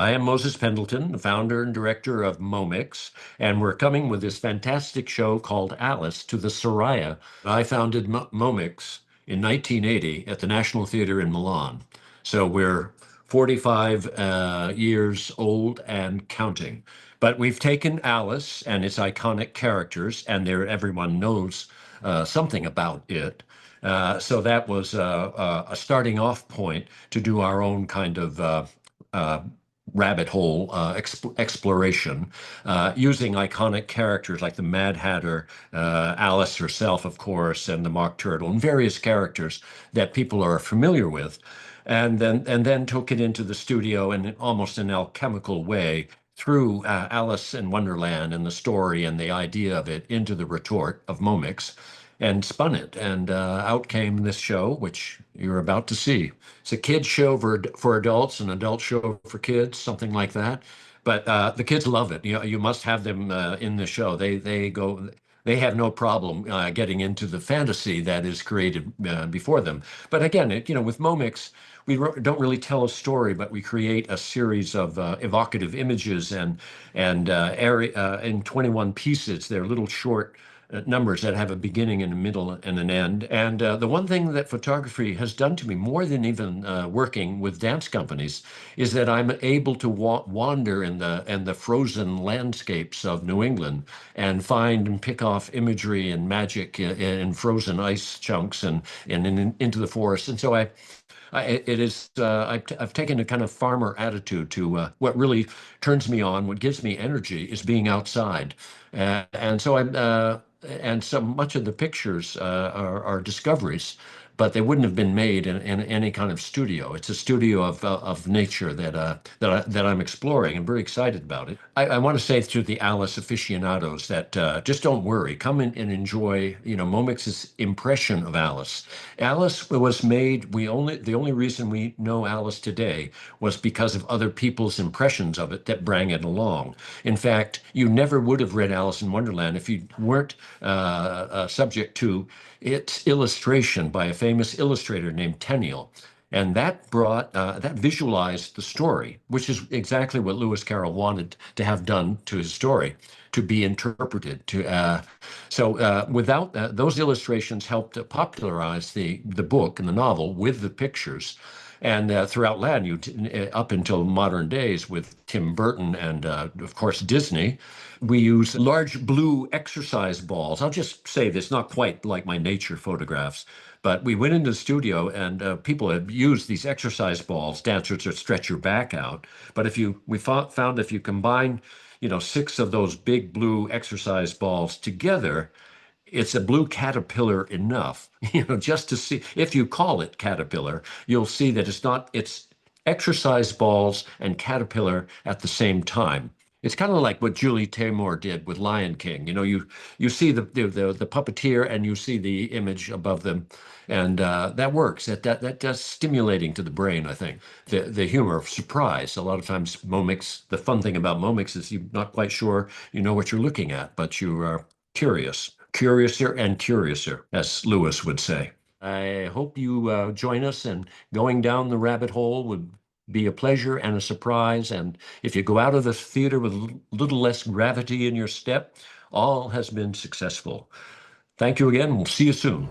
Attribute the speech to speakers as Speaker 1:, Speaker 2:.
Speaker 1: I am Moses Pendleton, the founder and director of Momix, and we're coming with this fantastic show called Alice to the Soraya. I founded Momix in 1980 at the National Theatre in Milan. So we're 45 years old and counting. But we've taken Alice and its iconic characters, and everyone knows something about it. So that was a starting off point to do our own kind of uh, rabbit hole exploration using iconic characters like the Mad Hatter, Alice herself, of course, and the Mock Turtle, and various characters that people are familiar with. And then took it into the studio in almost an alchemical way through Alice in Wonderland and the story and the idea of it into the retort of Momix and spun it. And out came this show, which you're about to see. It's a kids show for adults, an adult show for kids, something like that. But the kids love it. You must have them in the show. They have no problem getting into the fantasy that is created before them. But again, with Momix, we don't really tell a story, but we create a series of evocative images and in 21 pieces. They're little short numbers that have a beginning and a middle and an end. And the one thing that photography has done to me, more than even working with dance companies, is that I'm able to wander in the frozen landscapes of New England and find and pick off imagery and magic in frozen ice chunks and into the forest. And so I've taken a kind of farmer attitude to what really turns me on, what gives me energy is being outside. And so much of the pictures are discoveries, but they wouldn't have been made in any kind of studio. It's a studio of nature that I'm exploring. I'm very excited about it. I want to say to the Alice aficionados that just don't worry. Come in and enjoy, Momix's impression of Alice. Alice was made. The only reason we know Alice today was because of other people's impressions of it that bring it along. In fact, you never would have read Alice in Wonderland if you weren't subject to its illustration by a famous illustrator named Tenniel. And that visualized the story, which is exactly what Lewis Carroll wanted to have done to his story, to be interpreted. Without those illustrations helped to popularize the book and the novel with the pictures. And throughout up until modern days with Tim Burton and, of course, Disney, we use large blue exercise balls. I'll just say this, not quite like my nature photographs, but we went into the studio and people had used these exercise balls, dancers that stretch your back out. But we found if you combine, 6 of those big blue exercise balls together, it's a blue caterpillar enough, just to see. If you call it caterpillar, you'll see that it's exercise balls and caterpillar at the same time. It's kind of like what Julie Taymor did with Lion King. You see the puppeteer and you see the image above them, and that works. That's stimulating to the brain, I think. The humor of surprise. A lot of times, Momix. The fun thing about Momix is you're not quite sure you know what you're looking at, but you are curious. Curiouser and curiouser, as Lewis would say. I hope you join us, and going down the rabbit hole would be a pleasure and a surprise. And if you go out of the theater with a little less gravity in your step, all has been successful. Thank you again. We'll see you soon.